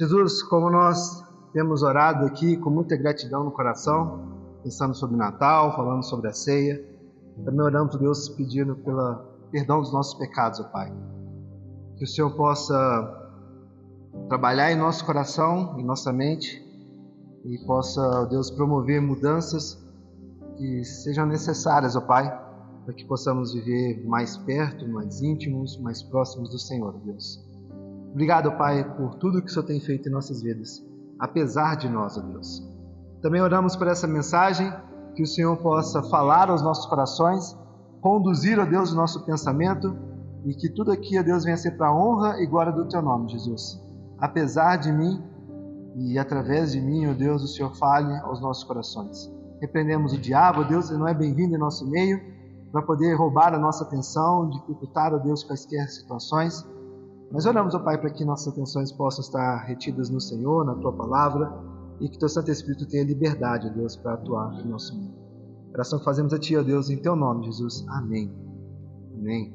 Jesus, como nós temos orado aqui com muita gratidão no coração, pensando sobre Natal, falando sobre a ceia, também oramos, Deus, pedindo pelo perdão dos nossos pecados, ó Pai. Que o Senhor possa trabalhar em nosso coração, em nossa mente, e possa, Deus, promover mudanças que sejam necessárias, ó Pai, para que possamos viver mais perto, mais íntimos, mais próximos do Senhor, Deus. Obrigado, Pai, por tudo que o Senhor tem feito em nossas vidas, apesar de nós, ó Deus. Também oramos por essa mensagem, que o Senhor possa falar aos nossos corações, conduzir, ó Deus, o nosso pensamento, e que tudo aqui, ó Deus, venha ser para a honra e glória do Teu nome, Jesus. Apesar de mim e através de mim, ó Deus, o Senhor fale aos nossos corações. Repreendemos o diabo, ó Deus, ele não é bem-vindo em nosso meio, para poder roubar a nossa atenção, dificultar, ó Deus, quaisquer situações. Mas oramos, ó Pai, para que nossas atenções possam estar retidas no Senhor, na Tua Palavra, e que Teu Santo Espírito tenha liberdade, ó Deus, para atuar no nosso meio. Oração que fazemos a Ti, ó Deus, em Teu nome, Jesus. Amém. Amém.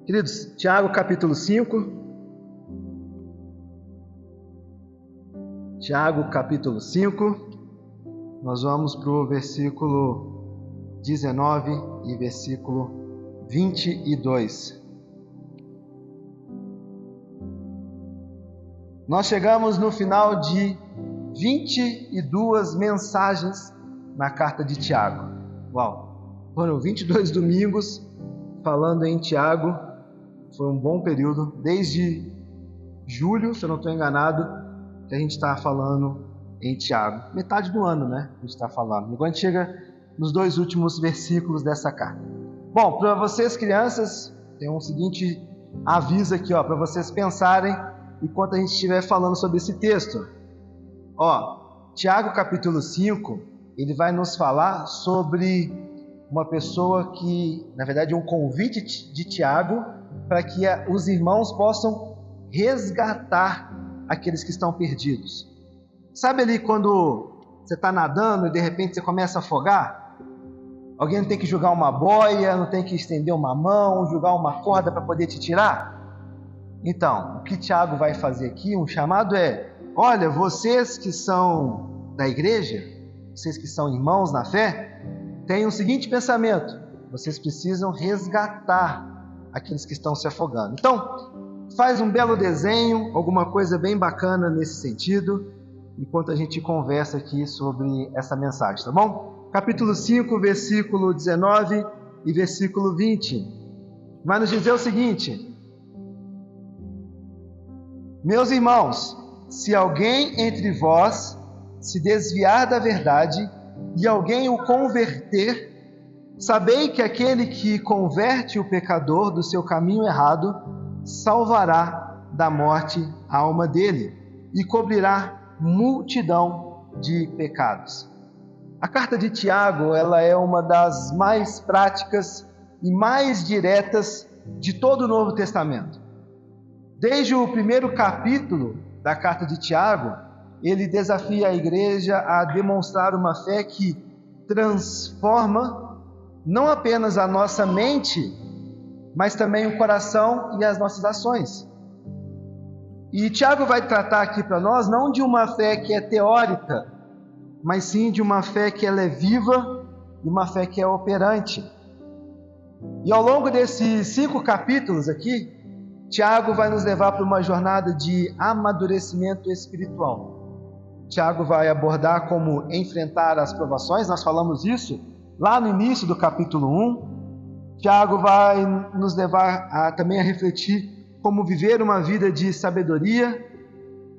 Queridos, Tiago capítulo 5. Tiago capítulo 5. Nós vamos para o versículo 19 e versículo 22. Nós chegamos no final de 22 mensagens na carta de Tiago. Uau! Foram 22 domingos falando em Tiago. Foi um bom período, desde julho, se eu não estou enganado, que a gente está falando em Tiago. Metade do ano, né? A gente está falando. Agora a gente chega nos 2 últimos versículos dessa carta. Bom, para vocês crianças, tem um seguinte aviso aqui, para vocês pensarem enquanto a gente estiver falando sobre esse texto. Tiago capítulo 5, ele vai nos falar sobre uma pessoa que, na verdade, é um convite de Tiago para que os irmãos possam resgatar aqueles que estão perdidos. Sabe ali quando você está nadando e de repente você começa a afogar? Alguém não tem que jogar uma boia, não tem que estender uma mão, jogar uma corda para poder te tirar? Então, o que Tiago vai fazer aqui, um chamado olha, vocês que são da igreja, vocês que são irmãos na fé, tenham o seguinte pensamento: vocês precisam resgatar aqueles que estão se afogando. Então, faz um belo desenho, alguma coisa bem bacana nesse sentido, enquanto a gente conversa aqui sobre essa mensagem, tá bom? Capítulo 5, versículo 19 e versículo 20. Vai nos dizer o seguinte: meus irmãos, se alguém entre vós se desviar da verdade e alguém o converter, sabei que aquele que converte o pecador do seu caminho errado salvará da morte a alma dele e cobrirá multidão de pecados. A carta de Tiago, ela é uma das mais práticas e mais diretas de todo o Novo Testamento. Desde o primeiro capítulo da carta de Tiago, ele desafia a igreja a demonstrar uma fé que transforma não apenas a nossa mente, mas também o coração e as nossas ações. E Tiago vai tratar aqui para nós não de uma fé que é teórica, mas sim de uma fé que ela é viva e uma fé que é operante. E ao longo desses 5 capítulos aqui, Tiago vai nos levar para uma jornada de amadurecimento espiritual. Tiago vai abordar como enfrentar as provações, nós falamos isso lá no início do capítulo 1. Tiago vai nos levar também a refletir como viver uma vida de sabedoria,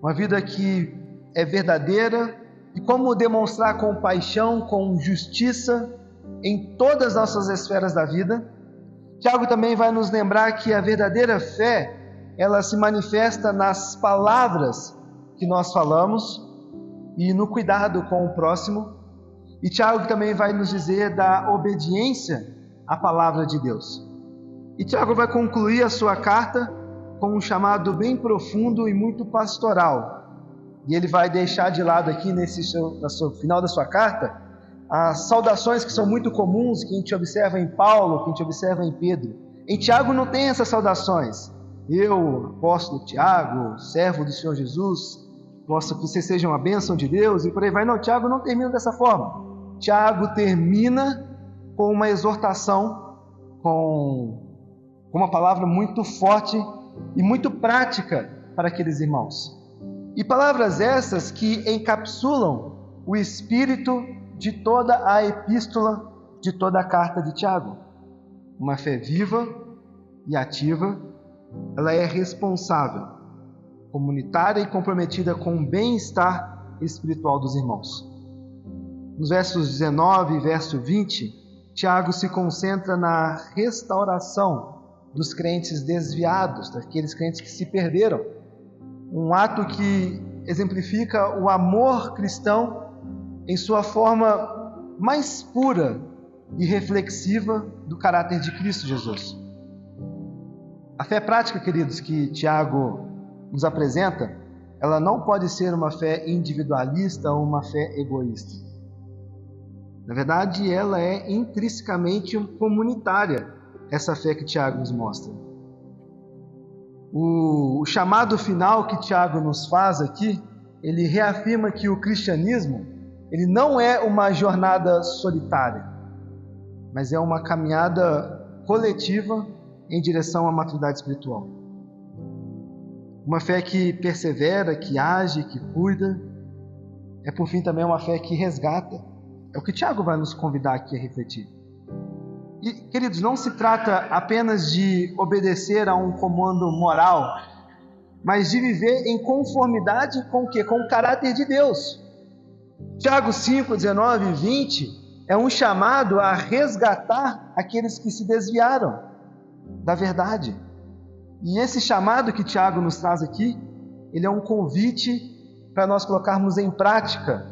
uma vida que é verdadeira, e como demonstrar compaixão, com justiça em todas as nossas esferas da vida. Tiago também vai nos lembrar que a verdadeira fé, ela se manifesta nas palavras que nós falamos e no cuidado com o próximo. E Tiago também vai nos dizer da obediência à palavra de Deus. E Tiago vai concluir a sua carta com um chamado bem profundo e muito pastoral. E ele vai deixar de lado aqui no final da sua carta as saudações que são muito comuns, que a gente observa em Paulo, que a gente observa em Pedro. Em Tiago não tem essas saudações. eu, apóstolo Tiago, servo do Senhor Jesus, gosto que vocês sejam a bênção de Deus, e por aí vai. Não, Tiago não termina dessa forma. Tiago termina com uma exortação, com uma palavra muito forte e muito prática para aqueles irmãos. E palavras essas que encapsulam o espírito de toda a epístola, de toda a carta de Tiago. Uma fé viva e ativa, ela é responsável, comunitária e comprometida com o bem-estar espiritual dos irmãos. Nos versos 19 e verso 20, Tiago se concentra na restauração dos crentes desviados, daqueles crentes que se perderam. Um ato que exemplifica o amor cristão em sua forma mais pura e reflexiva do caráter de Cristo Jesus. A fé prática, queridos, que Tiago nos apresenta, ela não pode ser uma fé individualista ou uma fé egoísta. Na verdade, ela é intrinsecamente comunitária, essa fé que Tiago nos mostra. O chamado final que Tiago nos faz aqui, ele reafirma que o cristianismo, ele não é uma jornada solitária, mas é uma caminhada coletiva em direção à maturidade espiritual. Uma fé que persevera, que age, que cuida, é por fim também uma fé que resgata. É o que Tiago vai nos convidar aqui a refletir. E, queridos, não se trata apenas de obedecer a um comando moral, mas de viver em conformidade com o quê? Com o caráter de Deus. Tiago 5, 19 e 20 é um chamado a resgatar aqueles que se desviaram da verdade. E esse chamado que Tiago nos traz aqui, ele é um convite para nós colocarmos em prática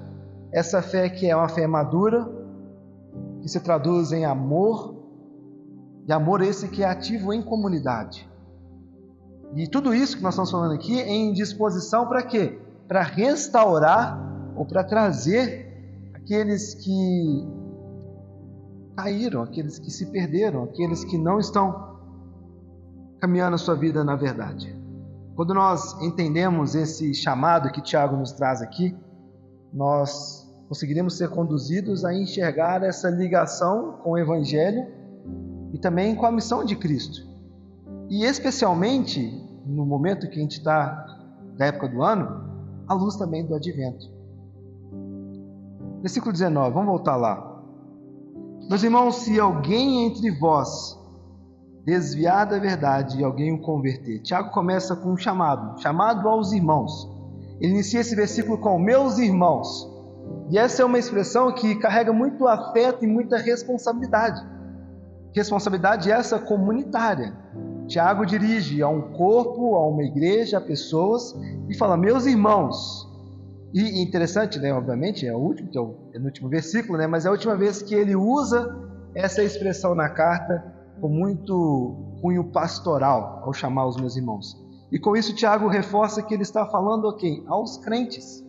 essa fé que é uma fé madura, que se traduz em amor, e amor esse que é ativo em comunidade. E tudo isso que nós estamos falando aqui é em disposição para quê? Para restaurar ou para trazer aqueles que caíram, aqueles que se perderam, aqueles que não estão caminhando a sua vida na verdade. Quando nós entendemos esse chamado que Tiago nos traz aqui, nós conseguiremos ser conduzidos a enxergar essa ligação com o Evangelho e também com a missão de Cristo. E especialmente no momento que a gente está, da época do ano, à luz também do Advento. Versículo 19, vamos voltar lá. Meus irmãos, se alguém entre vós desviar da verdade e alguém o converter. Tiago começa com um chamado aos irmãos. Ele inicia esse versículo com meus irmãos. E essa é uma expressão que carrega muito afeto e muita responsabilidade. Responsabilidade essa comunitária. Tiago dirige a um corpo, a uma igreja, a pessoas e fala, meus irmãos. E interessante, né? Obviamente, é o último, que é o penúltimo versículo, né? Mas é a última vez que ele usa essa expressão na carta com muito cunho pastoral ao chamar os meus irmãos. E com isso Tiago reforça que ele está falando a quem? Aos crentes,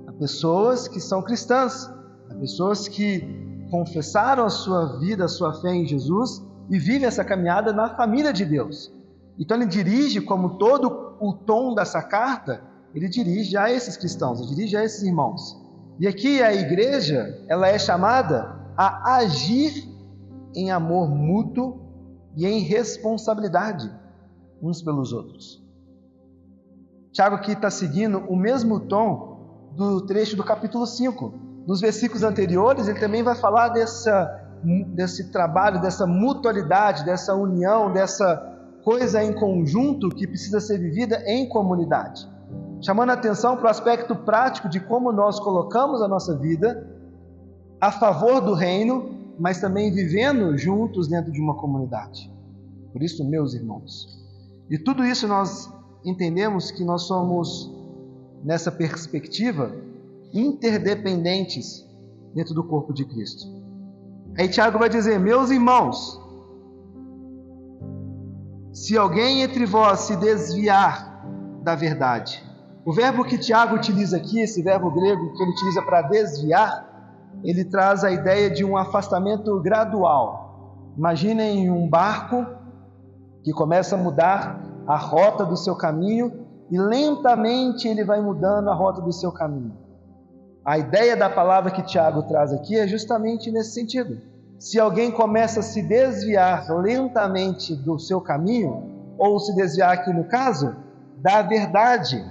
a pessoas que são cristãs, a pessoas que confessaram a sua vida, a sua fé em Jesus e vivem essa caminhada na família de Deus. Então ele dirige, como todo o tom dessa carta, ele dirige a esses cristãos, ele dirige a esses irmãos. E aqui a igreja, ela é chamada a agir em amor mútuo e em responsabilidade uns pelos outros. Tiago aqui está seguindo o mesmo tom do trecho do capítulo 5. Nos versículos anteriores, ele também vai falar desse trabalho, dessa mutualidade, dessa união, dessa coisa em conjunto que precisa ser vivida em comunidade. Chamando a atenção para o aspecto prático de como nós colocamos a nossa vida a favor do reino, mas também vivendo juntos dentro de uma comunidade. Por isso, meus irmãos. E tudo isso nós entendemos que nós somos, nessa perspectiva, interdependentes dentro do corpo de Cristo. Aí Tiago vai dizer, meus irmãos, se alguém entre vós se desviar da verdade. O verbo que Tiago utiliza aqui, esse verbo grego que ele utiliza para desviar, ele traz a ideia de um afastamento gradual. Imaginem um barco que começa a mudar a rota do seu caminho e lentamente ele vai mudando a rota do seu caminho. A ideia da palavra que Tiago traz aqui é justamente nesse sentido. Se alguém começa a se desviar lentamente do seu caminho, ou se desviar aqui no caso, da verdade,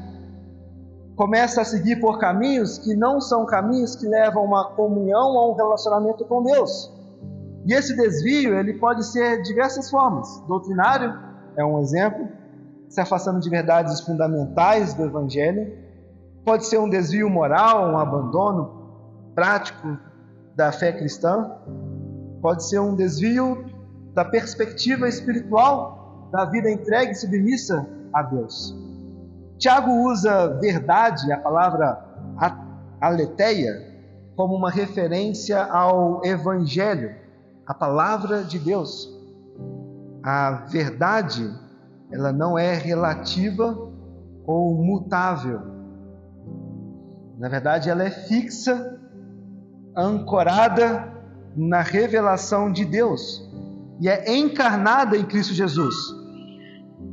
começa a seguir por caminhos que não são caminhos que levam a uma comunhão ou um relacionamento com Deus. E esse desvio, ele pode ser de diversas formas. Doutrinário é um exemplo, se afastando de verdades fundamentais do Evangelho. Pode ser um desvio moral, um abandono prático da fé cristã. Pode ser um desvio da perspectiva espiritual da vida entregue e submissa a Deus. Tiago usa verdade, a palavra aletheia, como uma referência ao Evangelho, a palavra de Deus. A verdade, ela não é relativa ou mutável. Na verdade, ela é fixa, ancorada na revelação de Deus e é encarnada em Cristo Jesus.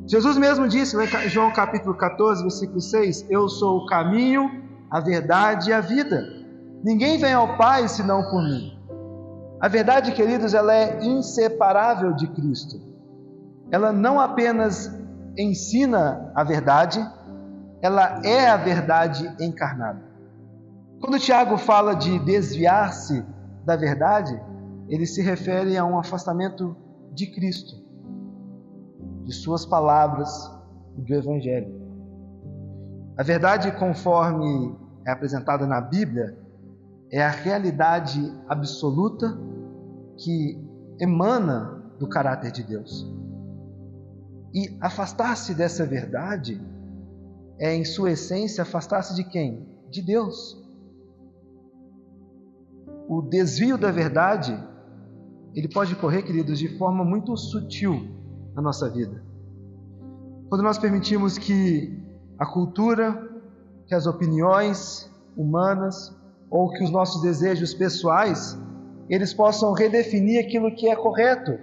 Jesus mesmo disse, em João capítulo 14, versículo 6, eu sou o caminho, a verdade e a vida. Ninguém vem ao Pai senão por mim. A verdade, queridos, ela é inseparável de Cristo. Ela não apenas ensina a verdade, ela é a verdade encarnada. Quando Tiago fala de desviar-se da verdade, ele se refere a um afastamento de Cristo, de suas palavras, do Evangelho. A verdade, conforme é apresentada na Bíblia, é a realidade absoluta que emana do caráter de Deus. E afastar-se dessa verdade é, em sua essência, afastar-se de quem? De Deus. O desvio da verdade, ele pode ocorrer, queridos, de forma muito sutil na nossa vida. Quando nós permitimos que a cultura, que as opiniões humanas ou que os nossos desejos pessoais, eles possam redefinir aquilo que é correto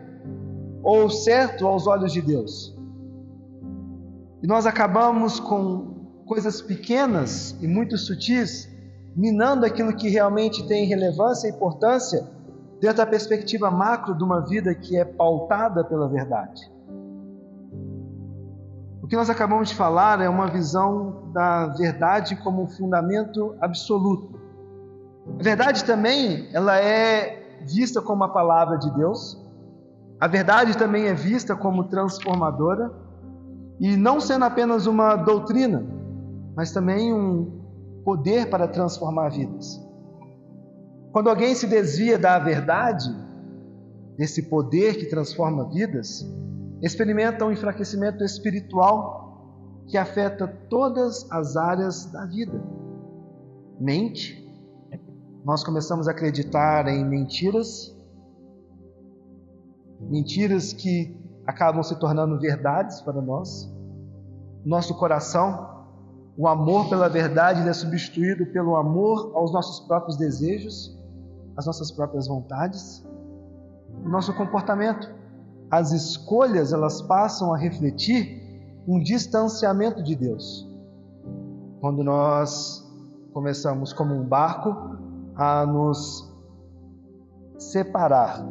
ou certo aos olhos de Deus. E nós acabamos com coisas pequenas e muito sutis, minando aquilo que realmente tem relevância e importância dentro da perspectiva macro de uma vida que é pautada pela verdade. O que nós acabamos de falar é uma visão da verdade como um fundamento absoluto. A verdade também, ela é vista como a palavra de Deus. A verdade também é vista como transformadora e não sendo apenas uma doutrina, mas também um poder para transformar vidas. Quando alguém se desvia da verdade, desse poder que transforma vidas, experimenta um enfraquecimento espiritual que afeta todas as áreas da vida. Mente, nós começamos a acreditar em mentiras que acabam se tornando verdades para nós. Nosso coração, o amor pela verdade é substituído pelo amor aos nossos próprios desejos, às nossas próprias vontades. O nosso comportamento, as escolhas, elas passam a refletir um distanciamento de Deus. Quando nós começamos como um barco a nos separar,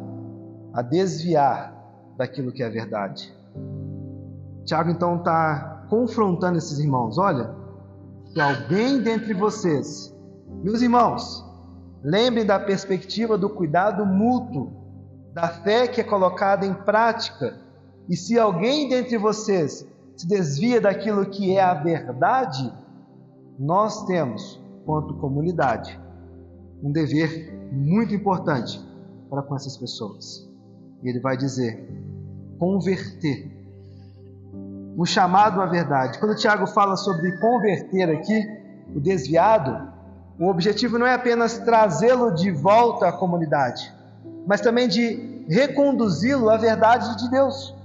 a desviar daquilo que é verdade. Tiago então está confrontando esses irmãos. Olha, se alguém dentre vocês, meus irmãos, lembrem da perspectiva do cuidado mútuo, da fé que é colocada em prática, e se alguém dentre vocês se desvia daquilo que é a verdade, nós temos, quanto comunidade, um dever muito importante para com essas pessoas. E ele vai dizer, converter. O chamado à verdade. Quando o Tiago fala sobre converter aqui, o desviado, o objetivo não é apenas trazê-lo de volta à comunidade, mas também de reconduzi-lo à verdade de Deus.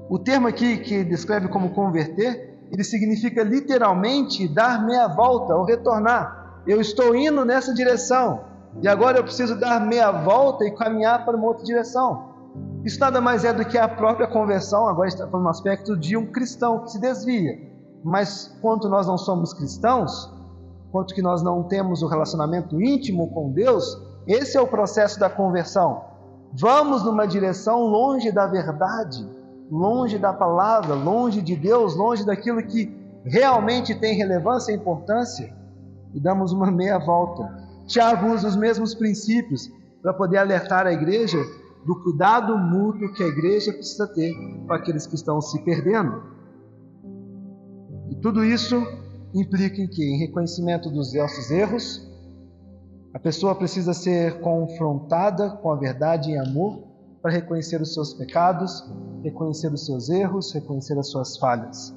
O termo aqui que descreve como converter, ele significa literalmente dar meia volta ou retornar. Eu estou indo nessa direção e agora eu preciso dar meia volta e caminhar para uma outra direção. Isso nada mais é do que a própria conversão. Agora está falando no aspecto de um cristão que se desvia. Mas quanto nós não somos cristãos, quanto que nós não temos o relacionamento íntimo com Deus, esse é o processo da conversão. Vamos numa direção longe da verdade, longe da palavra, longe de Deus, longe daquilo que realmente tem relevância e importância, e damos uma meia volta. Tiago usa os mesmos princípios para poder alertar a igreja do cuidado mútuo que a igreja precisa ter para aqueles que estão se perdendo. E tudo isso implica em que? Em reconhecimento dos nossos erros. A pessoa precisa ser confrontada com a verdade em amor para reconhecer os seus pecados, reconhecer os seus erros, reconhecer as suas falhas.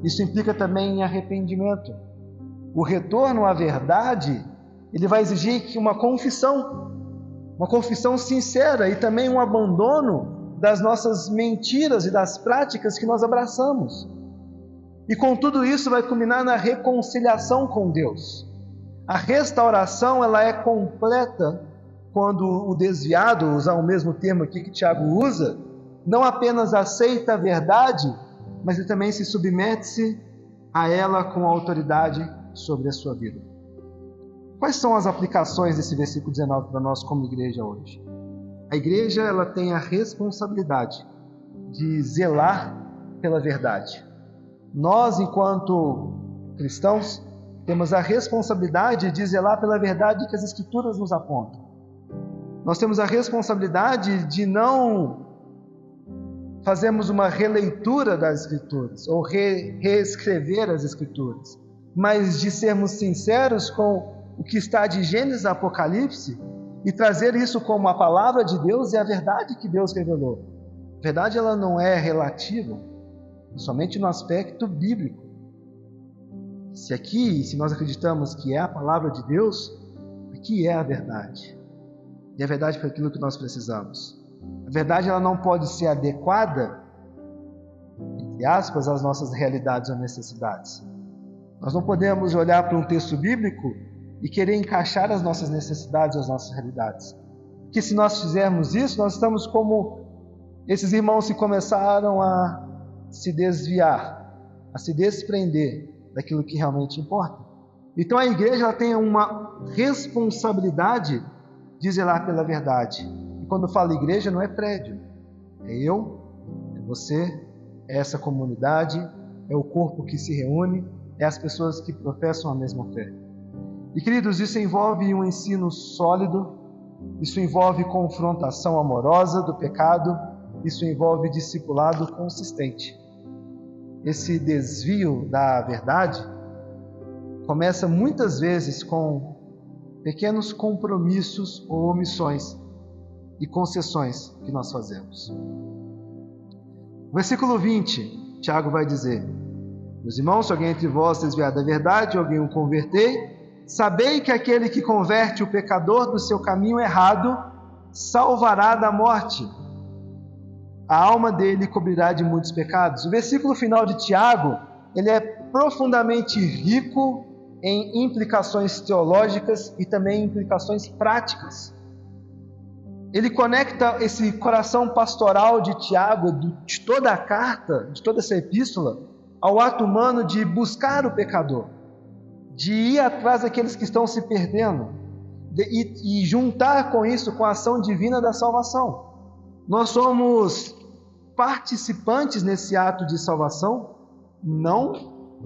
Isso implica também em arrependimento. O retorno à verdade, ele vai exigir que uma confissão sincera e também um abandono das nossas mentiras e das práticas que nós abraçamos. E com tudo isso vai culminar na reconciliação com Deus. A restauração, ela é completa quando o desviado, usar o mesmo termo aqui que Tiago usa, não apenas aceita a verdade, mas ele também se submete a ela com autoridade sobre a sua vida. Quais são as aplicações desse versículo 19 para nós como igreja hoje? A igreja, ela tem a responsabilidade de zelar pela verdade. Nós, enquanto cristãos, temos a responsabilidade de zelar pela verdade que as Escrituras nos apontam. Nós temos a responsabilidade de não fazermos uma releitura das Escrituras ou reescrever as Escrituras, mas de sermos sinceros com o que está de Gênesis a Apocalipse e trazer isso como a palavra de Deus e a verdade que Deus revelou. A verdade, ela não é relativa, somente no aspecto bíblico. Se nós acreditamos que é a palavra de Deus, aqui é a verdade. E a verdade foi aquilo que nós precisamos. A verdade, ela não pode ser adequada, entre aspas, às nossas realidades ou necessidades. Nós não podemos olhar para um texto bíblico e querer encaixar as nossas necessidades às nossas realidades. Porque se nós fizermos isso, nós estamos como esses irmãos que começaram a se desviar, a se desprender daquilo que realmente importa. Então a igreja, ela tem uma responsabilidade de zelar pela verdade. E quando eu falo igreja, não é prédio. É eu, é você, é essa comunidade, é o corpo que se reúne, é as pessoas que professam a mesma fé. E queridos, isso envolve um ensino sólido, isso envolve confrontação amorosa do pecado, isso envolve discipulado consistente. Esse desvio da verdade começa muitas vezes com pequenos compromissos ou omissões e concessões que nós fazemos. Versículo 20, Tiago vai dizer: meus irmãos, se alguém entre vós desviar da verdade, alguém o converter, sabei que aquele que converte o pecador do seu caminho errado, salvará da morte. A alma dele cobrirá de muitos pecados. O versículo final de Tiago, ele é profundamente rico em implicações teológicas e também implicações práticas. Ele conecta esse coração pastoral de Tiago, de toda a carta, de toda essa epístola, ao ato humano de buscar o pecador, de ir atrás daqueles que estão se perdendo, e juntar com isso com a ação divina da salvação. Nós somos participantes nesse ato de salvação, não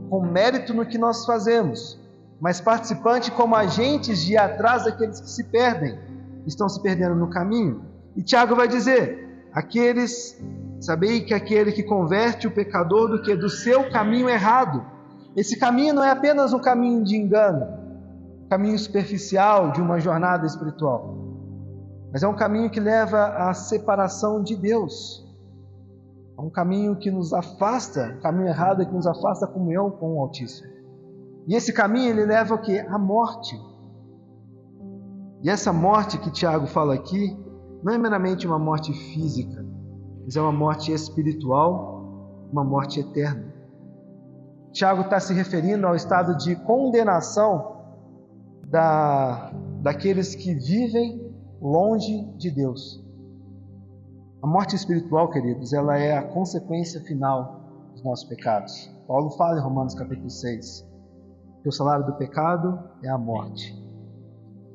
com mérito no que nós fazemos, mas participante como agentes de ir atrás daqueles que se perdem, estão se perdendo no caminho. E Tiago vai dizer: sabei que aquele que converte o pecador do seu caminho errado. Esse caminho não é apenas um caminho de engano, um caminho superficial de uma jornada espiritual, mas é um caminho que leva à separação de Deus. É um caminho que nos afasta, o caminho errado é que nos afasta da comunhão com o Altíssimo. E esse caminho, ele leva o quê? À morte. E essa morte que Tiago fala aqui, não é meramente uma morte física, mas é uma morte espiritual, uma morte eterna. Tiago está se referindo ao estado de condenação daqueles que vivem longe de Deus. A morte espiritual, queridos, ela é a consequência final dos nossos pecados. Paulo fala em Romanos capítulo 6 que o salário do pecado é a morte.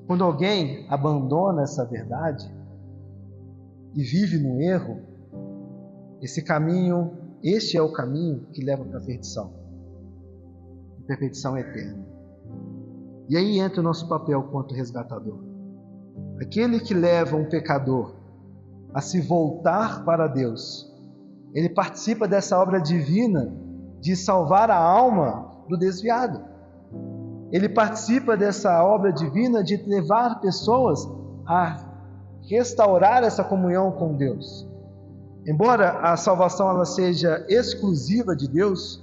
Quando alguém abandona essa verdade e vive no erro, este é o caminho que leva para a perdição eterna. E aí entra o nosso papel quanto resgatador. Aquele que leva um pecador a se voltar para Deus, ele participa dessa obra divina de salvar a alma do desviado. Ele participa dessa obra divina de levar pessoas a restaurar essa comunhão com Deus. Embora a salvação ela seja exclusiva de Deus,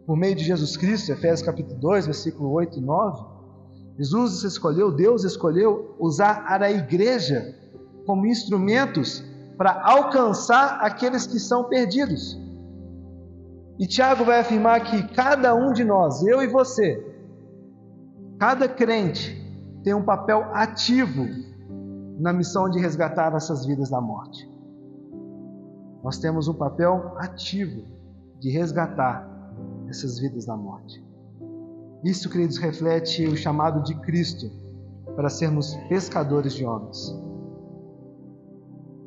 por meio de Jesus Cristo, Efésios capítulo 2, versículo 8 e 9, Deus escolheu usar a igreja como instrumentos para alcançar aqueles que são perdidos. E Tiago vai afirmar que cada um de nós, eu e você, cada crente tem um papel ativo na missão de resgatar essas vidas da morte. Nós temos um papel ativo de resgatar essas vidas da morte. Isso, queridos, reflete o chamado de Cristo para sermos pescadores de homens.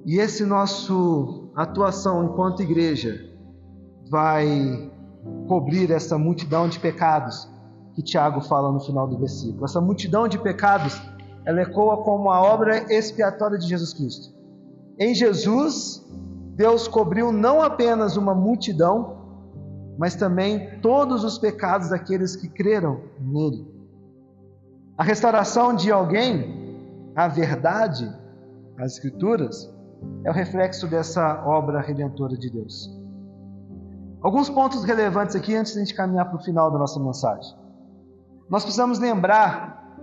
E essa nossa atuação enquanto igreja vai cobrir essa multidão de pecados que Tiago fala no final do versículo. Essa multidão de pecados, ela ecoa como a obra expiatória de Jesus Cristo. Em Jesus, Deus cobriu não apenas uma multidão, mas também todos os pecados daqueles que creram nele. A restauração de alguém, a verdade, as Escrituras, é o reflexo dessa obra redentora de Deus. Alguns pontos relevantes aqui antes de a gente caminhar para o final da nossa mensagem. Nós precisamos lembrar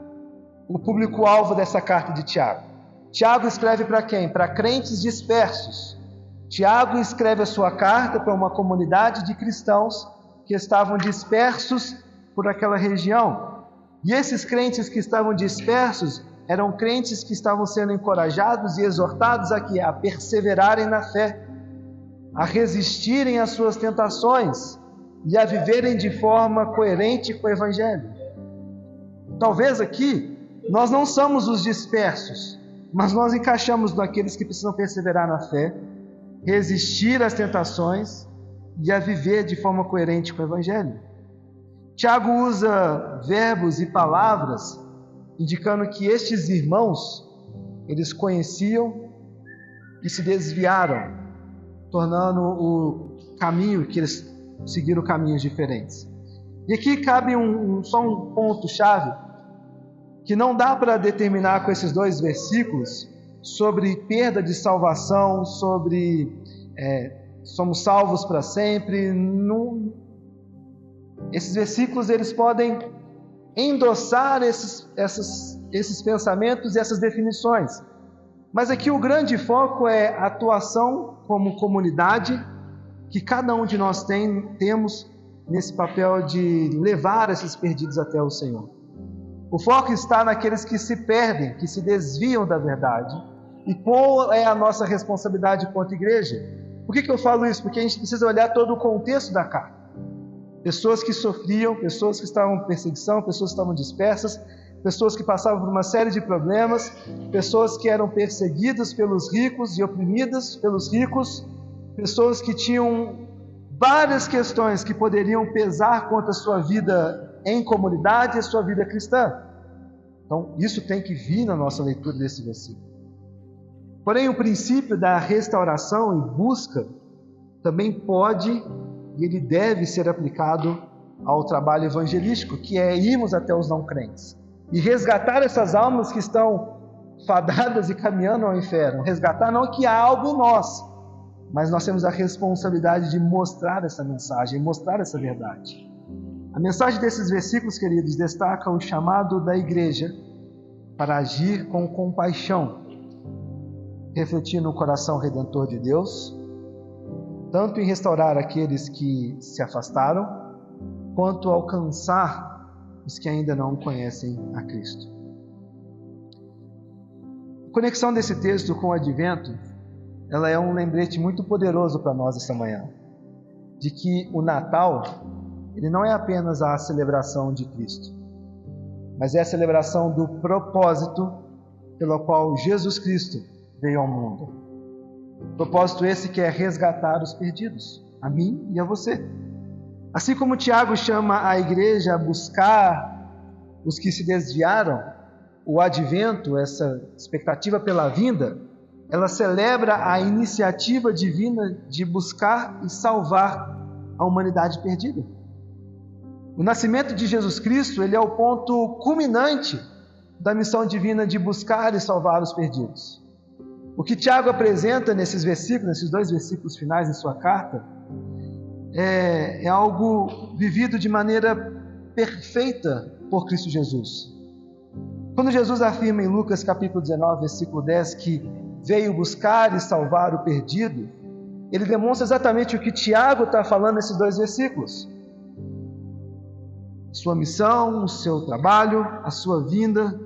o público-alvo dessa carta de Tiago. Tiago escreve para quem? Para crentes dispersos. Tiago escreve a sua carta para uma comunidade de cristãos que estavam dispersos por aquela região. E esses crentes que estavam dispersos eram crentes que estavam sendo encorajados e exortados a perseverarem na fé, a resistirem às suas tentações e a viverem de forma coerente com o Evangelho. Talvez aqui nós não somos os dispersos, mas nós encaixamos naqueles que precisam perseverar na fé, resistir às tentações e a viver de forma coerente com o Evangelho. Tiago usa verbos e palavras indicando que estes irmãos, eles conheciam e se desviaram, tornando o caminho que eles seguiram caminhos diferentes. E aqui cabe só um ponto-chave que não dá para determinar com esses dois versículos sobre perda de salvação, sobre somos salvos para sempre. Esses versículos eles podem endossar esses pensamentos e essas definições. Mas aqui o grande foco é a atuação como comunidade que cada um de nós temos nesse papel de levar esses perdidos até o Senhor. O foco está naqueles que se perdem, que se desviam da verdade. E qual é a nossa responsabilidade quanto igreja? Por que eu falo isso? Porque a gente precisa olhar todo o contexto da carta. Pessoas que sofriam, pessoas que estavam em perseguição, pessoas que estavam dispersas, pessoas que passavam por uma série de problemas, pessoas que eram perseguidas pelos ricos e oprimidas pelos ricos, pessoas que tinham várias questões que poderiam pesar contra a sua vida em comunidade e a sua vida cristã. Então, isso tem que vir na nossa leitura desse versículo. Porém, o princípio da restauração e busca também pode e ele deve ser aplicado ao trabalho evangelístico, que é irmos até os não crentes e resgatar essas almas que estão fadadas e caminhando ao inferno. Resgatar não que há algo em nós, mas nós temos a responsabilidade de mostrar essa mensagem, mostrar essa verdade. A mensagem desses versículos, queridos, destaca o chamado da igreja para agir com compaixão, refletindo o coração redentor de Deus, tanto em restaurar aqueles que se afastaram, quanto alcançar os que ainda não conhecem a Cristo. A conexão desse texto com o Advento, ela é um lembrete muito poderoso para nós essa manhã, de que o Natal, ele não é apenas a celebração de Cristo, mas é a celebração do propósito pelo qual Jesus Cristo veio ao mundo. Propósito esse que é resgatar os perdidos, a mim e a você. Assim como Tiago chama a igreja a buscar os que se desviaram, o advento, essa expectativa pela vinda, ela celebra a iniciativa divina de buscar e salvar a humanidade perdida. O nascimento de Jesus Cristo, ele é o ponto culminante da missão divina de buscar e salvar os perdidos. O que Tiago apresenta nesses versículos, nesses 2 versículos finais em sua carta, é algo vivido de maneira perfeita por Cristo Jesus. Quando Jesus afirma em Lucas capítulo 19, versículo 10, que veio buscar e salvar o perdido, ele demonstra exatamente o que Tiago está falando nesses 2 versículos. Sua missão, o seu trabalho, a sua vinda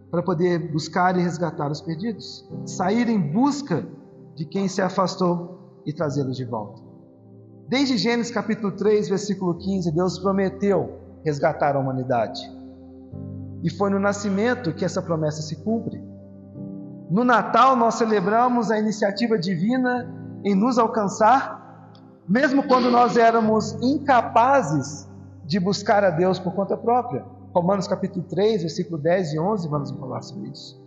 para poder buscar e resgatar os perdidos, sair em busca de quem se afastou e trazê-los de volta. Desde Gênesis capítulo 3, versículo 15, Deus prometeu resgatar a humanidade. E foi no nascimento que essa promessa se cumpre. No Natal nós celebramos a iniciativa divina em nos alcançar, mesmo quando nós éramos incapazes de buscar a Deus por conta própria. Romanos capítulo 3, versículo 10 e 11, vamos falar sobre isso.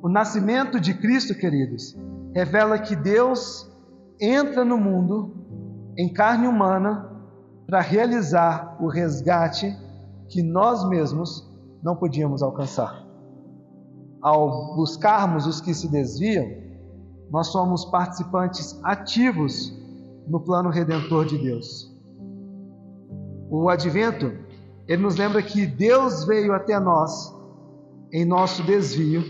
O nascimento de Cristo, queridos, revela que Deus entra no mundo em carne humana para realizar o resgate que nós mesmos não podíamos alcançar. Ao buscarmos os que se desviam, nós somos participantes ativos no plano redentor de Deus. O advento, ele nos lembra que Deus veio até nós em nosso desvio,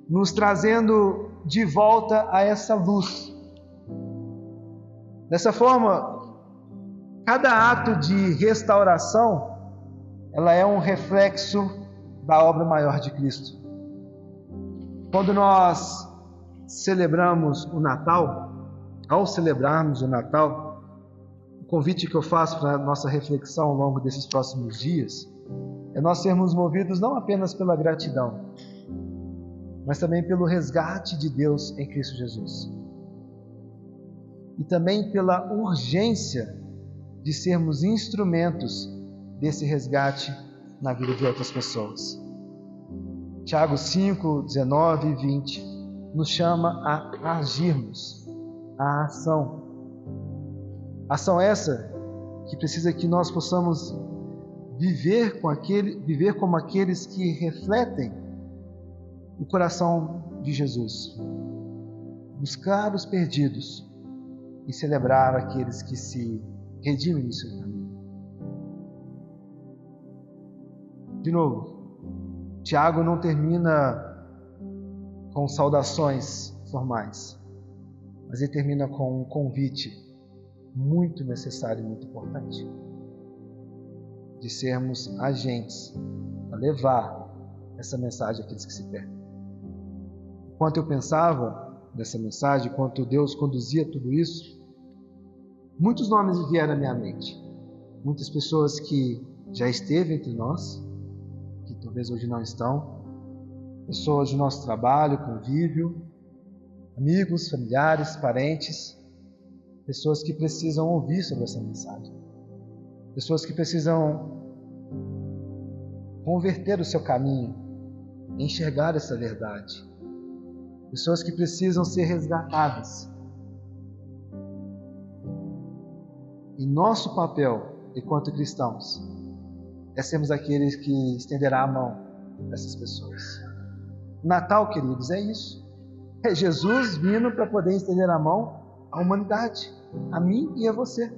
nos trazendo de volta a essa luz. Dessa forma, cada ato de restauração, ela é um reflexo da obra maior de Cristo. Quando nós celebramos o Natal, ao celebrarmos o Natal, o convite que eu faço para a nossa reflexão ao longo desses próximos dias é nós sermos movidos não apenas pela gratidão, mas também pelo resgate de Deus em Cristo Jesus. E também pela urgência de sermos instrumentos desse resgate na vida de outras pessoas. Tiago 5, 19 e 20 nos chama a agirmos, a ação. Ação essa que precisa que nós possamos viver como aqueles que refletem o coração de Jesus. Buscar os perdidos e celebrar aqueles que se redimem do seu caminho. De novo, Tiago não termina com saudações formais, mas ele termina com um convite muito necessário e muito importante, de sermos agentes a levar essa mensagem àqueles que se perdem. Enquanto eu pensava nessa mensagem, enquanto Deus conduzia tudo isso, muitos nomes vieram à minha mente. Muitas pessoas que já esteve entre nós, que talvez hoje não estão, pessoas do nosso trabalho, convívio, amigos, familiares, parentes, pessoas que precisam ouvir sobre essa mensagem, pessoas que precisam converter o seu caminho, enxergar essa verdade, pessoas que precisam ser resgatadas. E nosso papel, enquanto cristãos, é sermos aqueles que estenderá a mão dessas pessoas. Natal, queridos, é isso. É Jesus vindo para poder estender a mão à humanidade, a mim e a você,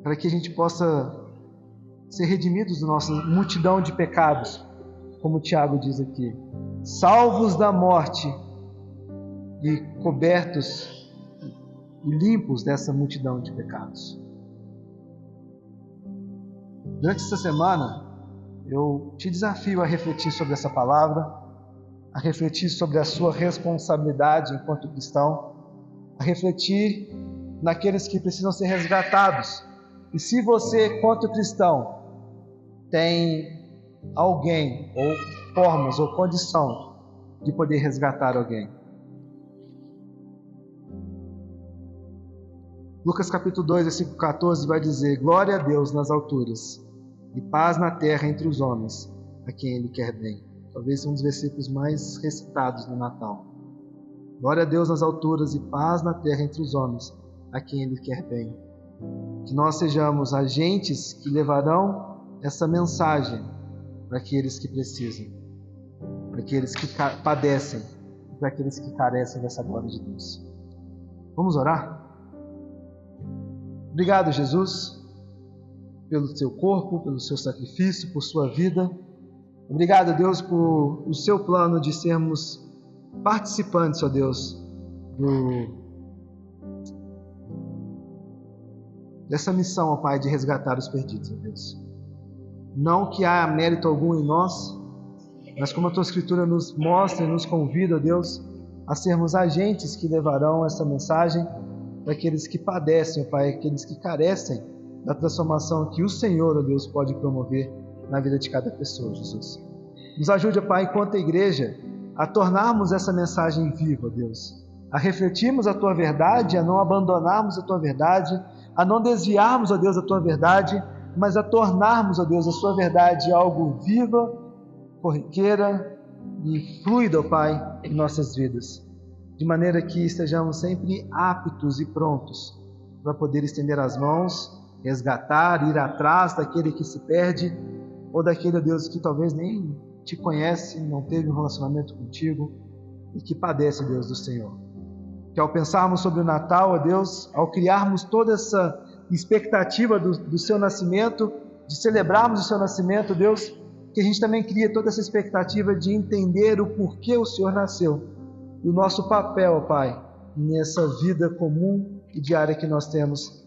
para que a gente possa ser redimidos da nossa multidão de pecados, como Tiago diz aqui, salvos da morte e cobertos e limpos dessa multidão de pecados. Durante essa semana, eu te desafio a refletir sobre essa palavra, a refletir sobre a sua responsabilidade enquanto cristão, a refletir naqueles que precisam ser resgatados. E se você, enquanto cristão, tem alguém, ou formas, ou condição de poder resgatar alguém. Lucas capítulo 2, versículo 14 vai dizer: glória a Deus nas alturas e paz na terra entre os homens, a quem Ele quer bem. Talvez um dos versículos mais recitados no Natal. Glória a Deus nas alturas e paz na terra entre os homens, a quem Ele quer bem. Que nós sejamos agentes que levarão essa mensagem para aqueles que precisam, para aqueles que padecem, para aqueles que carecem dessa glória de Deus. Vamos orar? Obrigado, Jesus, pelo Teu corpo, pelo Seu sacrifício, por Sua vida. Obrigado, Deus, por o Seu plano de sermos participantes, ó Deus, dessa missão, ó Pai, de resgatar os perdidos, ó Deus. Não que há mérito algum em nós, mas como a Tua Escritura nos mostra e nos convida, ó Deus, a sermos agentes que levarão essa mensagem para aqueles que padecem, ó Pai, aqueles que carecem da transformação que o Senhor, ó Deus, pode promover na vida de cada pessoa, Jesus. Nos ajude, ó Pai, enquanto a igreja, a tornarmos essa mensagem viva, ó Deus, a refletirmos a Tua verdade, a não abandonarmos a Tua verdade, a não desviarmos, ó Deus, a Tua verdade, mas a tornarmos, ó Deus, a Sua verdade algo viva, corriqueira e fluida, ó Pai, em nossas vidas, de maneira que estejamos sempre aptos e prontos para poder estender as mãos, resgatar, ir atrás daquele que se perde, ou daquele, ó Deus, que talvez nem Te conhece, não teve um relacionamento contigo e que padece, ó Deus, do Senhor. Que ao pensarmos sobre o Natal, ó Deus, ao criarmos toda essa expectativa do Seu nascimento, de celebrarmos o Seu nascimento, Deus, que a gente também cria toda essa expectativa de entender o porquê o Senhor nasceu. E o nosso papel, ó Pai, nessa vida comum e diária que nós temos,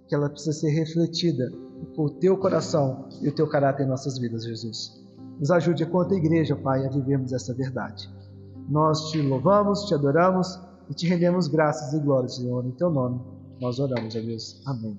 que ela precisa ser refletida por Teu coração e o Teu caráter em nossas vidas, Jesus. Nos ajude enquanto a igreja, Pai, a vivermos essa verdade. Nós Te louvamos, Te adoramos e Te rendemos graças e glórias, Senhor, em Teu nome. Nós oramos, ó Deus. Amém.